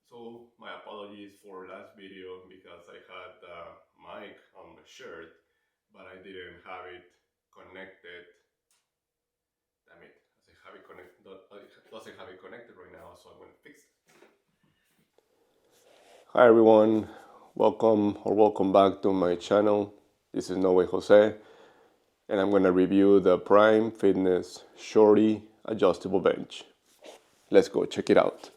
So my apologies for last video because I had the mic on my shirt, but I didn't have it connected. Damn it, doesn't have it connected right now, so I'm gonna fix it. Hi everyone, welcome back to my channel. This is No Way Jose, and I'm gonna review the Prime Fitness Shorty Adjustable Bench. Let's go check it out.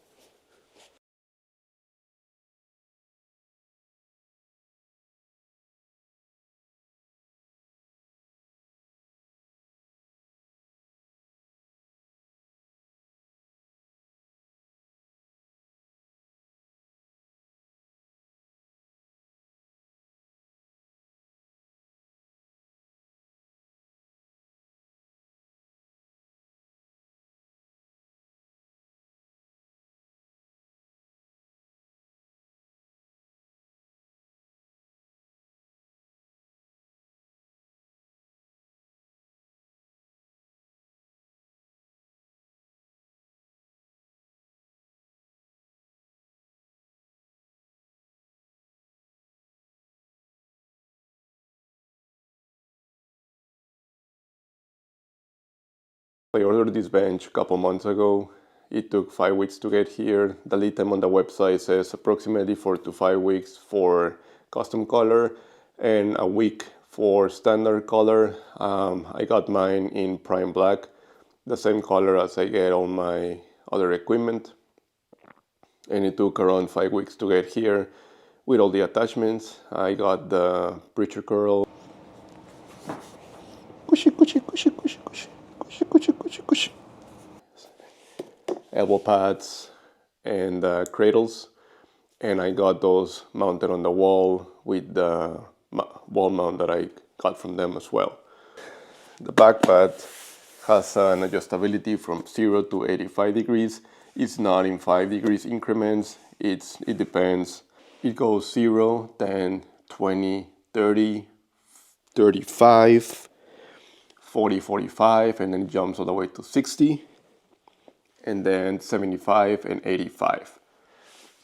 I ordered this bench a couple months ago. It took 5 weeks to get here. The lead time on the website says approximately 4 to 5 weeks for custom color and a week for standard color. I got mine in Prime Black, the same color as I get on my other equipment. And it took around 5 weeks to get here with all the attachments. I got the preacher curl. Cushy, cushy, cushy, cushy, cushy, cushy, cushy, cushy, cushy. Elbow pads and cradles, and I got those mounted on the wall with the wall mount that I got from them as well. The back pad has an adjustability from 0 to 85 degrees. It's not in 5 degrees increments. It depends. It goes 0, 10, 20, 30, 35, 40, 45, and then it jumps all the way to 60. And then 75 and 85.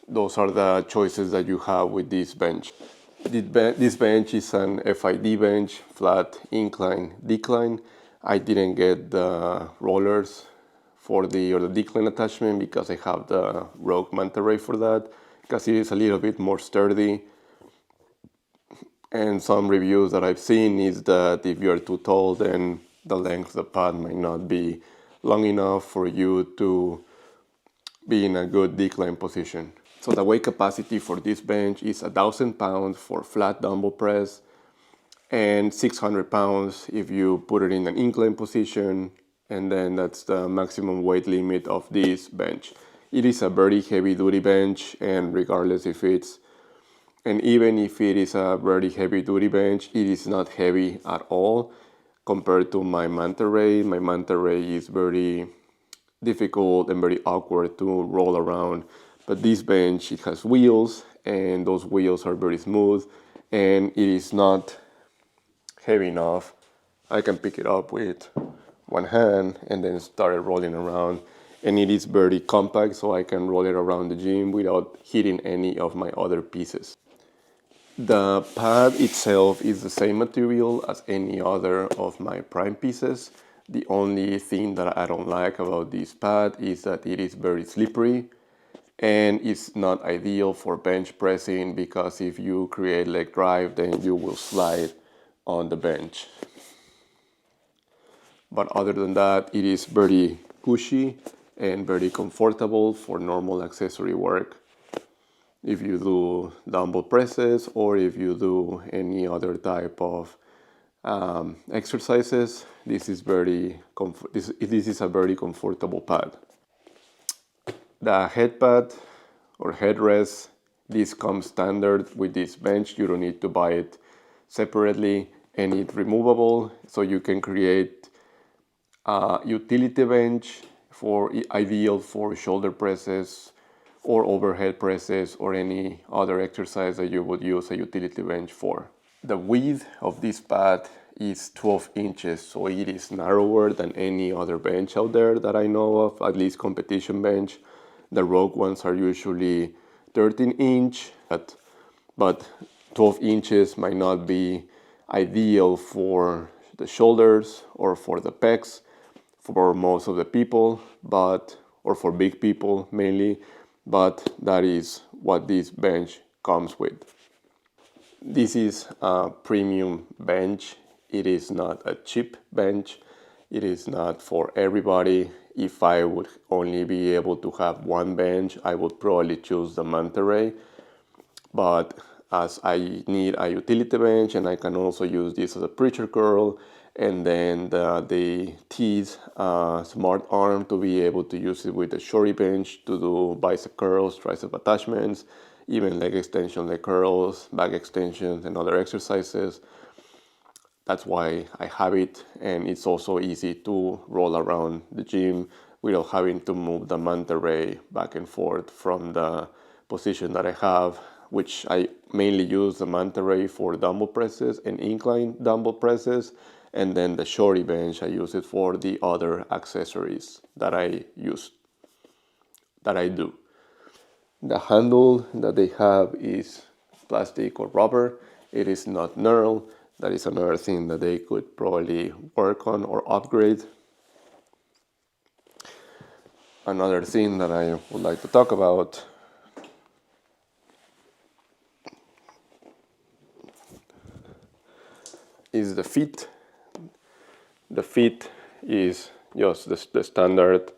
Those are the choices that you have with this bench. This bench is an FID bench, flat, incline, decline. I didn't get the rollers or the decline attachment because I have the Rogue Manta Ray for that, because it is a little bit more sturdy. And some reviews that I've seen is that if you're too tall, then the length of the pad might not be long enough for you to be in a good decline position. So the weight capacity for this bench is 1,000 pounds for flat dumbbell press and 600 pounds if you put it in an incline position, and then that's the maximum weight limit of this bench. It is a very heavy duty bench, and regardless if it's even if it is a very heavy duty bench, it is not heavy at all compared to my Manta Ray. My Manta Ray is very difficult and very awkward to roll around, but this bench, it has wheels, and those wheels are very smooth, and it is not heavy enough. I can pick it up with one hand and then start rolling around, and it is very compact, so I can roll it around the gym without hitting any of my other pieces. The pad itself is the same material as any other of my Prime pieces. The only thing that I don't like about this pad is that it is very slippery, and it's not ideal for bench pressing because if you create leg drive, then you will slide on the bench. But other than that, it is very cushy and very comfortable for normal accessory work. If you do dumbbell presses or if you do any other type of exercises, this is a very comfortable pad. The head pad or headrest, this comes standard with this bench. You don't need to buy it separately, and it's removable, so you can create a utility bench ideal for shoulder presses or overhead presses or any other exercise that you would use a utility bench for. The width of this pad is 12 inches, so it is narrower than any other bench out there that I know of, at least competition bench. The Rogue ones are usually 13-inch, but 12 inches might not be ideal for the shoulders or for the pecs for most of the people, or for big people mainly, but that is what this bench comes with. This is a premium bench. It is not a cheap bench. It is not for everybody. If I would only be able to have one bench, I would probably choose the Manta Ray. But as I need a utility bench, and I can also use this as a preacher curl, and then the T's smart arm to be able to use it with the shorty bench to do bicep curls, tricep attachments, even leg extension, leg curls, back extensions, and other exercises. That's why I have it, and it's also easy to roll around the gym without having to move the Manta Ray back and forth from the position that I have, which I mainly use the Manta Ray for dumbbell presses and incline dumbbell presses, and then the shorty bench, I use it for the other accessories that I do. The handle that they have is plastic or rubber. It is not knurled. That is another thing that they could probably work on or upgrade. Another thing that I would like to talk about is the feet. The feet is just the standard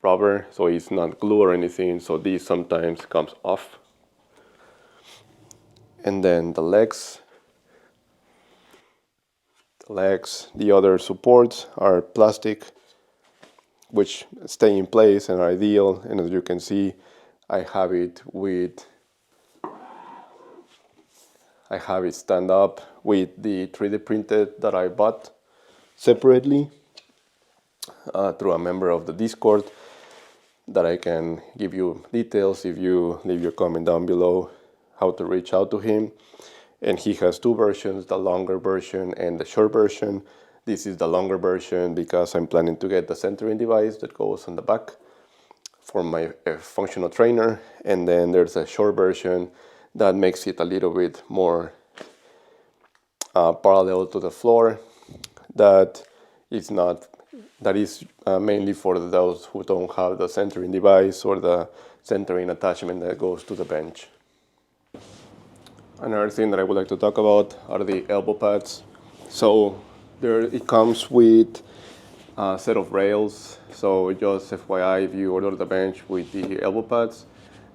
rubber, so it's not glue or anything, so this sometimes comes off. And then the legs, the other supports are plastic, which stay in place and are ideal. And as you can see, I have it stand up with the 3D printed that I bought separately through a member of the Discord, that I can give you details if you leave your comment down below how to reach out to him. And he has two versions, the longer version and the short version. This is the longer version because I'm planning to get the centering device that goes on the back for my functional trainer. And then there's a short version that makes it a little bit more parallel to the floor. That is mainly for those who don't have the centering device or the centering attachment that goes to the bench. Another thing that I would like to talk about are the elbow pads. So it comes with a set of rails. So just FYI, if you order the bench with the elbow pads,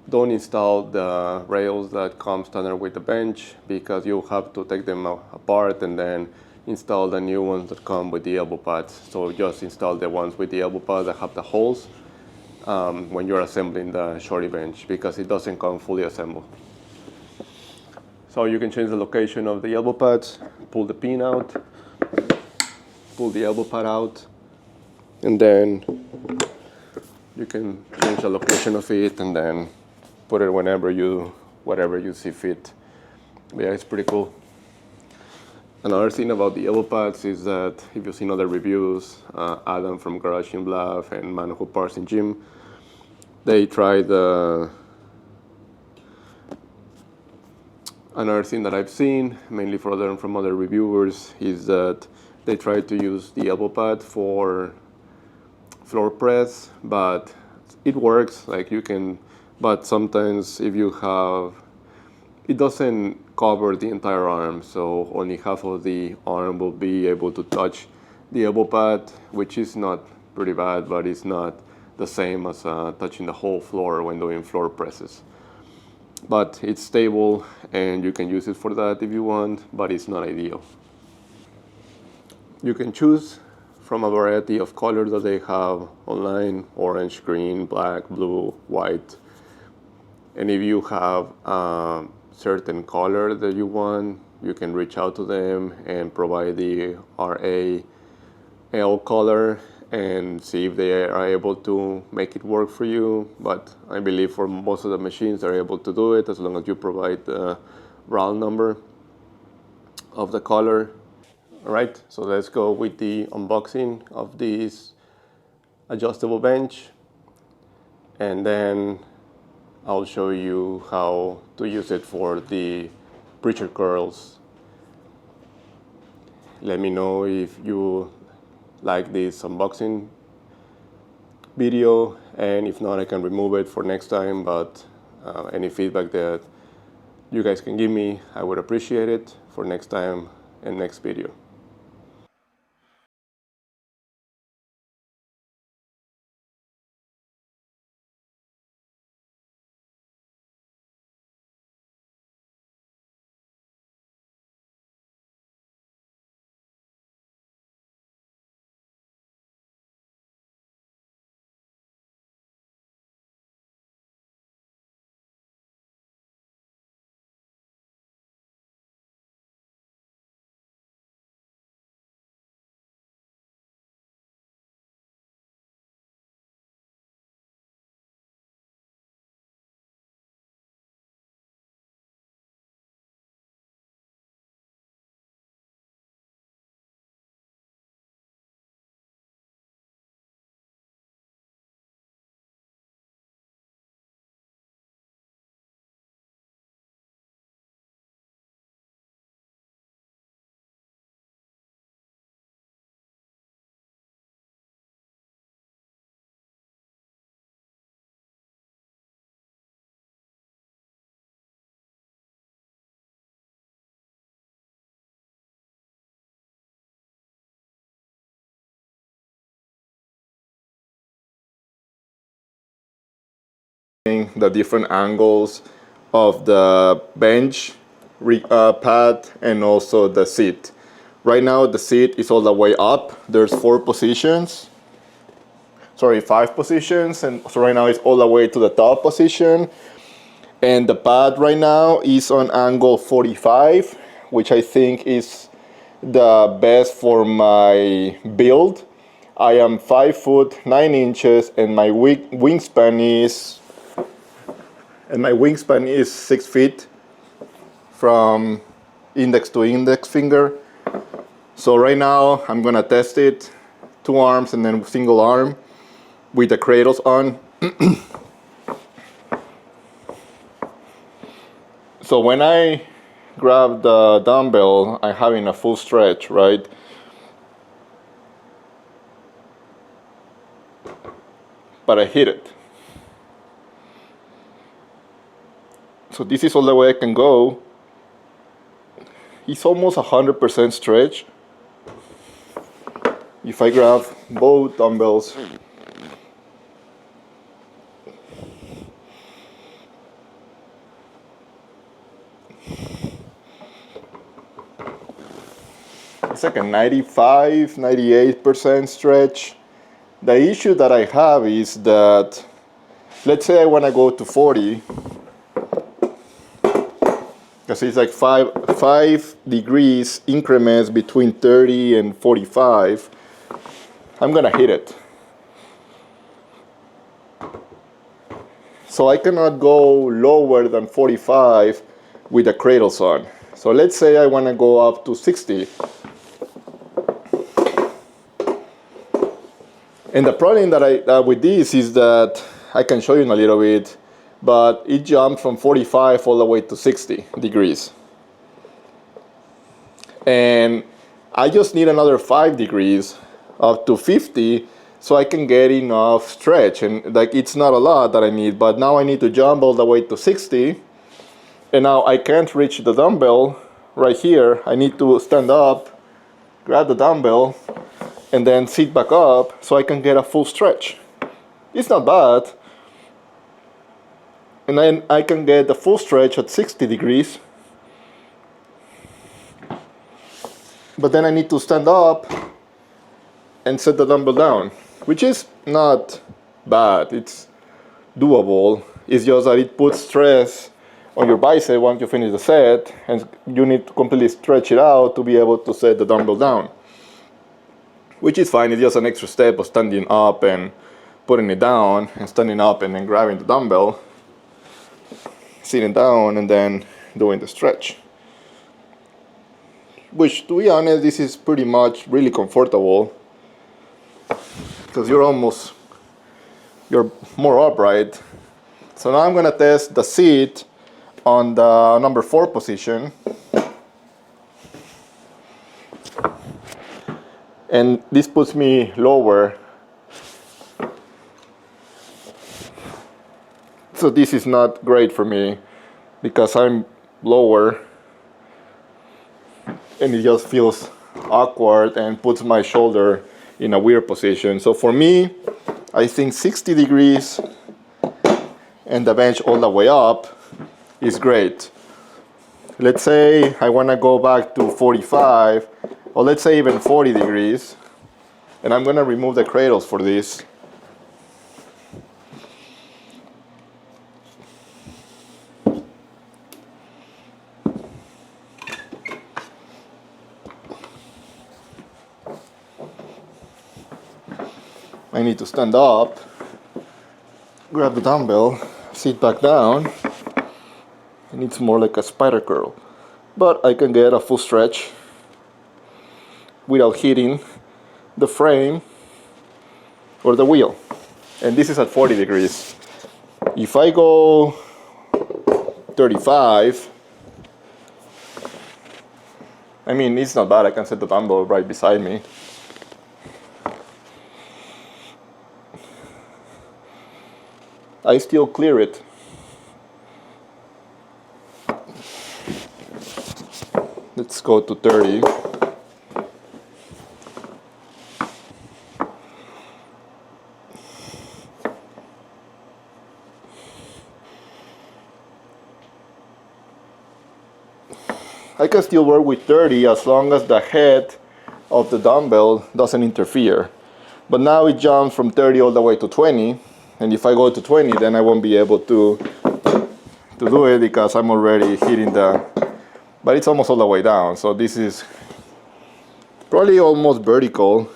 don't install the rails that come standard with the bench, because you'll have to take them apart and then install the new ones that come with the elbow pads. So just install the ones with the elbow pads that have the holes when you're assembling the shorty bench, because it doesn't come fully assembled. So you can change the location of the elbow pads, pull the pin out, pull the elbow pad out, and then you can change the location of it and then put it whatever you see fit. But yeah, it's pretty cool. Another thing about the elbow pads is that if you've seen other reviews, Adam from Garage in Bluff and Man Who Parks in Gym, they tried another thing that I've seen, mainly from other reviewers, is that they try to use the elbow pad for floor press, but it works. Like you can, but sometimes if you have, it doesn't cover the entire arm, so only half of the arm will be able to touch the elbow pad, which is not pretty bad, but it's not the same as touching the whole floor when doing floor presses. But it's stable and you can use it for that if you want, but it's not ideal. You can choose from a variety of colors that they have online: orange, green, black, blue, white. And if you have a certain color that you want, you can reach out to them and provide the RAL color and see if they are able to make it work for you. But I believe for most of the machines they're able to do it as long as you provide the RAL number of the color. All right, so let's go with the unboxing of this adjustable bench, and then I'll show you how to use it for the preacher curls. Let me know if you like this unboxing video, and if not, I can remove it for next time, but any feedback that you guys can give me, I would appreciate it for next time and next video. The different angles of the bench pad and also the seat. Right now the seat is all the way up. There's 5 positions, and so right now it's all the way to the top position. And the pad right now is on angle 45, which I think is the best for my build. I am 5 foot 9 inches and my wingspan is 6 feet from index to index finger. So right now I'm gonna test it 2 arms and then single arm with the cradles on. So when I grab the dumbbell, I'm having a full stretch, right? But I hit it. So this is all the way I can go. It's almost 100% stretch. If I grab both dumbbells, it's like a 95, 98% stretch. The issue that I have is that, let's say I want to go to 40, because it's like 5 degrees increments between 30 and 45, I'm gonna hit it. So I cannot go lower than 45 with the cradles on. So let's say I want to go up to 60. And the problem that with this is that I can show you in a little bit, but it jumped from 45 all the way to 60 degrees. And I just need another 5 degrees up to 50 so I can get enough stretch. And like, it's not a lot that I need, but now I need to jump all the way to 60. And now I can't reach the dumbbell right here. I need to stand up, grab the dumbbell, and then sit back up so I can get a full stretch. It's not bad. And then I can get the full stretch at 60 degrees. But then I need to stand up and set the dumbbell down, which is not bad. It's doable. It's just that it puts stress on your bicep once you finish the set, and you need to completely stretch it out to be able to set the dumbbell down. Which is fine. It's just an extra step of standing up and putting it down, and standing up and then grabbing the dumbbell, sitting down, and then doing the stretch. Which, to be honest, this is pretty much really comfortable, because you're more upright. So now I'm gonna test the seat on the number 4 position. And this puts me lower. So this is not great for me because I'm lower and it just feels awkward and puts my shoulder in a weird position. So for me, I think 60 degrees and the bench all the way up is great. Let's say I want to go back to 45, or let's say even 40 degrees, and I'm going to remove the cradles for this. I need to stand up, grab the dumbbell, sit back down, and it's more like a spider curl. But I can get a full stretch without hitting the frame or the wheel. And this is at 40 degrees. If I go 35, I mean, it's not bad. I can set the dumbbell right beside me. I still clear it. Let's go to 30. I can still work with 30 as long as the head of the dumbbell doesn't interfere. But now it jumps from 30 all the way to 20. And if I go to 20, then I won't be able to do it because I'm already hitting the, but it's almost all the way down. So this is probably almost vertical.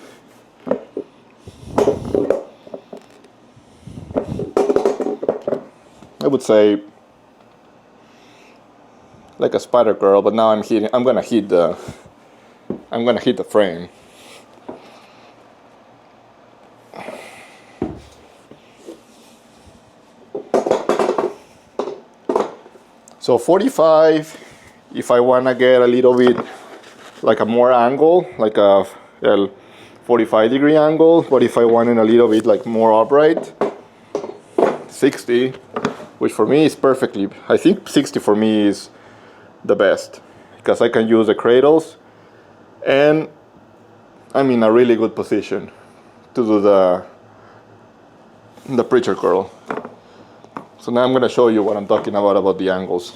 I would say like a spider curl, but now I'm gonna hit the frame. So 45, if I wanna get a little bit like a more angle, like a 45-degree angle, but if I want it a little bit like more upright, 60, which for me is perfectly, I think 60 for me is the best because I can use the cradles and I'm in a really good position to do the preacher curl. So now I'm going to show you what I'm talking about the angles.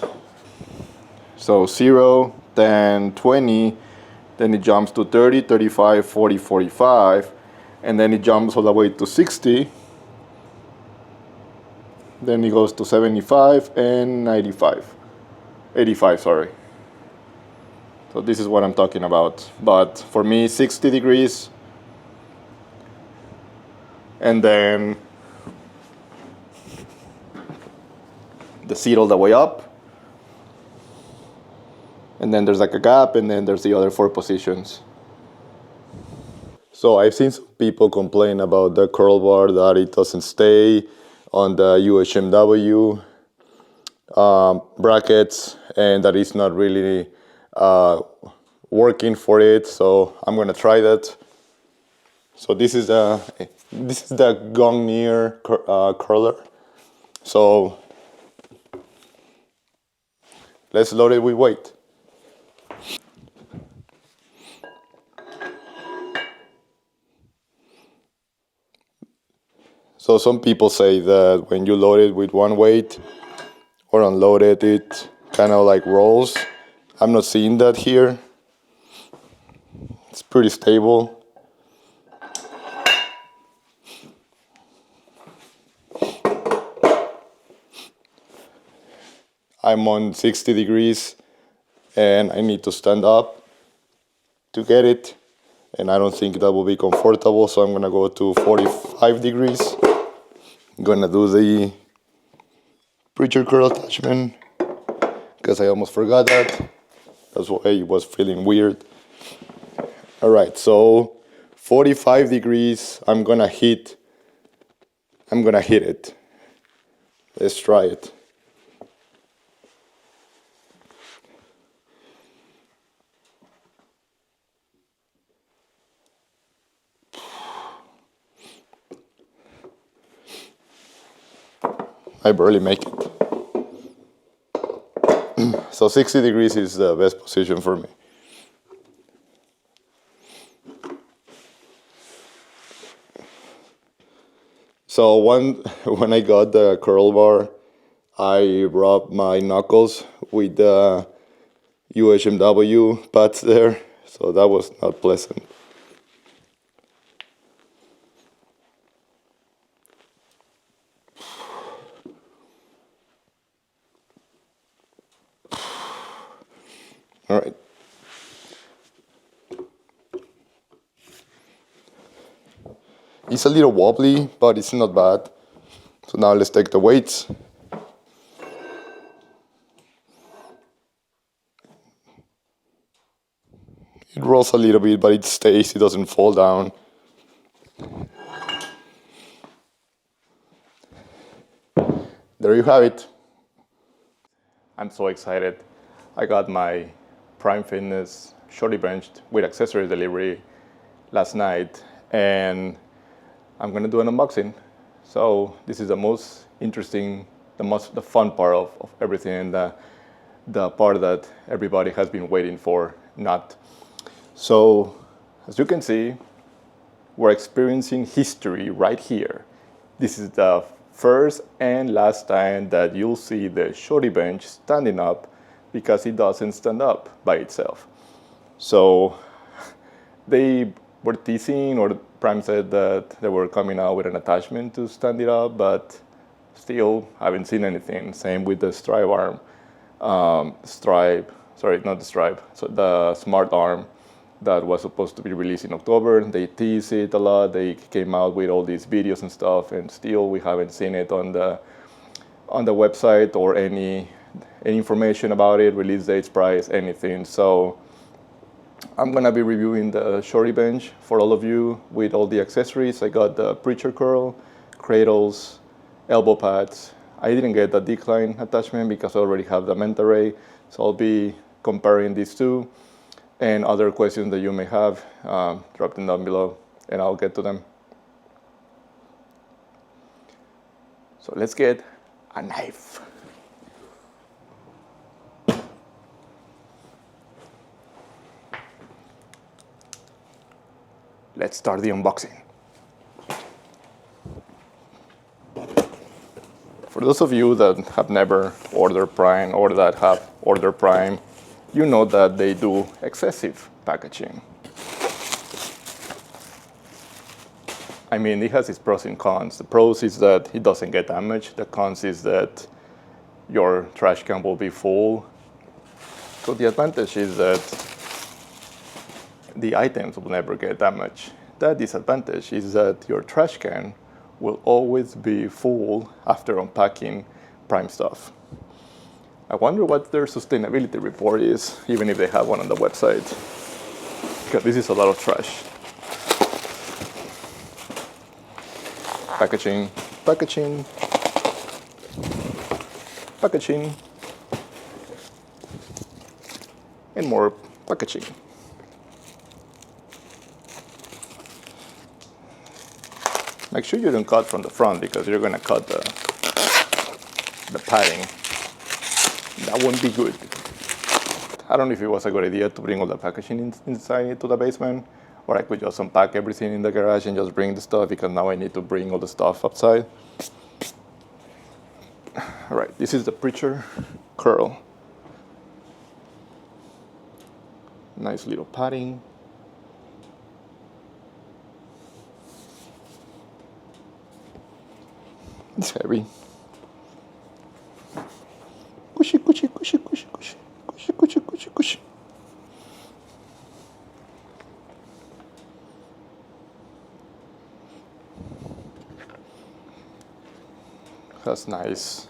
So 0, then 20, then it jumps to 30, 35, 40, 45, and then it jumps all the way to 60. Then it goes to 75 and 95. 85, sorry. So this is what I'm talking about. But for me, 60 degrees. And then the seat all the way up. And then there's like a gap, and then there's the other 4 positions. So I've seen some people complain about the curl bar, that it doesn't stay on the UHMW brackets, and that it's not really working for it. So I'm gonna try that. So this is the Gongnier curler. So let's load it with weight. So some people say that when you load it with one weight or unload it, it kind of like rolls. I'm not seeing that here. It's pretty stable. I'm on 60 degrees and I need to stand up to get it. And I don't think that will be comfortable, so I'm gonna go to 45 degrees. I'm gonna do the preacher curl attachment because I almost forgot that. That's why it was feeling weird. All right, so 45 degrees, I'm gonna hit it. Let's try it. I barely make it. So 60 degrees is the best position for me. So when I got the curl bar, I rubbed my knuckles with the UHMW pads there, so that was not pleasant. All right. It's a little wobbly, but it's not bad. So now let's take the weights. It rolls a little bit, but it stays, it doesn't fall down. There you have it. I'm so excited. I got my Prime Fitness Shorty Bench with accessory delivery last night, and I'm gonna do an unboxing. So this is the most interesting, the fun part of everything, and the part that everybody has been waiting for, not. So as you can see, we're experiencing history right here. This is the first and last time that you'll see the Shorty Bench standing up, because it doesn't stand up by itself. So they were teasing, or Prime said that they were coming out with an attachment to stand it up, but still haven't seen anything. Same with the Stripe arm, so the Smart arm that was supposed to be released in October. They teased it a lot. They came out with all these videos and stuff, and still we haven't seen it on the website, or any information about it, release dates, price, anything. So I'm gonna be reviewing the Shorty Bench for all of you with all the accessories. I got the preacher curl, cradles, elbow pads. I didn't get the decline attachment because I already have the Menta Ray, so I'll be comparing these two. And other questions that you may have, drop them down below and I'll get to them. So let's get a knife. Let's start the unboxing. For those of you that have never ordered Prime, or that have ordered Prime, you know that they do excessive packaging. I mean, it has its pros and cons. The pros is that it doesn't get damaged. The cons is that your trash can will be full. So the advantage is that the items will never get damaged. The disadvantage is that your trash can will always be full after unpacking Prime stuff. I wonder what their sustainability report is, even if they have one on the website, because this is a lot of trash. Packaging, packaging, packaging, and more packaging. Make sure you don't cut from the front, because you're gonna cut the padding. That won't be good. I don't know if it was a good idea to bring all the packaging inside to the basement, or I could just unpack everything in the garage and just bring the stuff, because now I need to bring all the stuff outside. All right, this is the preacher curl. Nice little padding. It's heavy. Cushy, cushy, cushy, cushy, cushy, cushy, cushy, cushy, cushy. That's nice.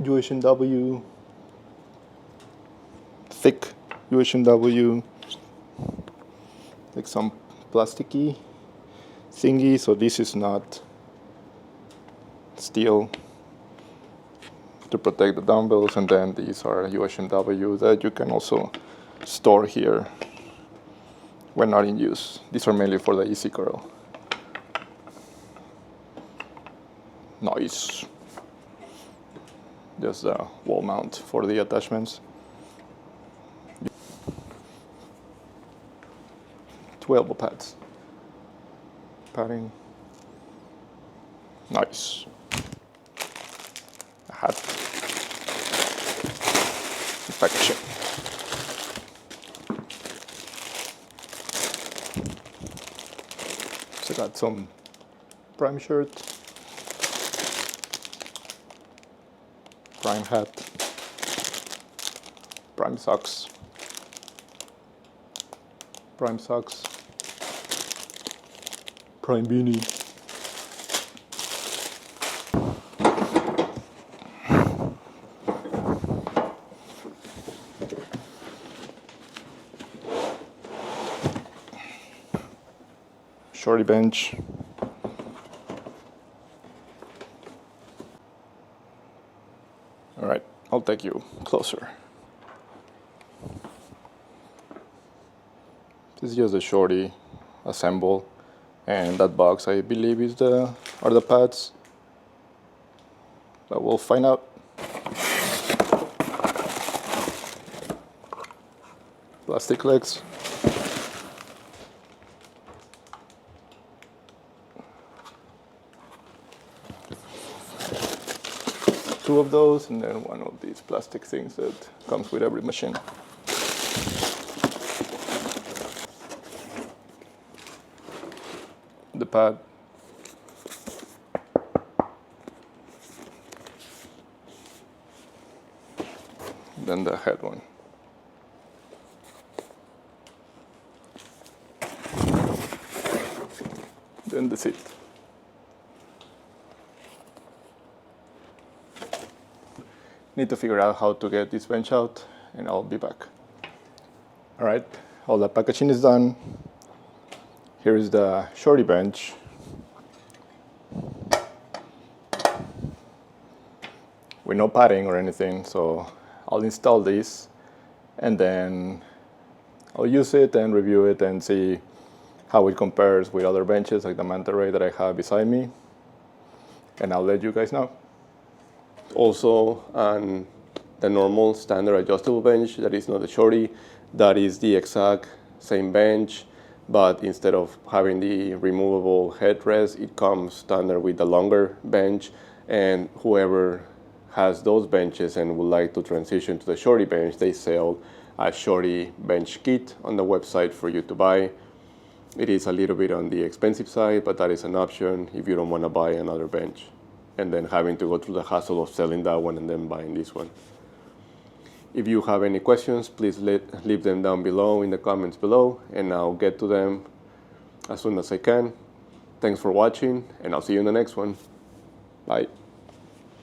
UHMW. Thick UHMW. Like some plasticky thingy, so this is not steel. to protect the dumbbells, and then these are USMW that you can also store here when not in use. These are mainly for the easy curl. Nice. Just a wall mount for the attachments. 2 elbow pads. Padding. Nice. A hat. Packaging. So got some Prime shirt, Prime hat, Prime socks, Prime socks, Prime beanie, Shorty Bench, all right, I'll take you closer. This is just a Shorty assemble, and that box I believe are the pads, but we'll find out. Plastic legs. Two of those, and then one of these plastic things that comes with every machine. The pad. Then the head one. Then the seat. Need to figure out how to get this bench out, and I'll be back. All right, all the packaging is done. Here is the Shorty Bench. With no padding or anything, so I'll install this, and then I'll use it and review it and see how it compares with other benches like the Manta Ray that I have beside me, and I'll let you guys know. Also, on the normal standard adjustable bench, that is not the Shorty, that is the exact same bench, but instead of having the removable headrest, it comes standard with the longer bench, and whoever has those benches and would like to transition to the Shorty bench, they sell a Shorty bench kit on the website for you to buy. It is a little bit on the expensive side, but that is an option if you don't want to buy another bench and then having to go through the hassle of selling that one and then buying this one. If you have any questions, please leave them down below in the comments below, and I'll get to them as soon as I can. Thanks for watching, and I'll see you in the next one. Bye.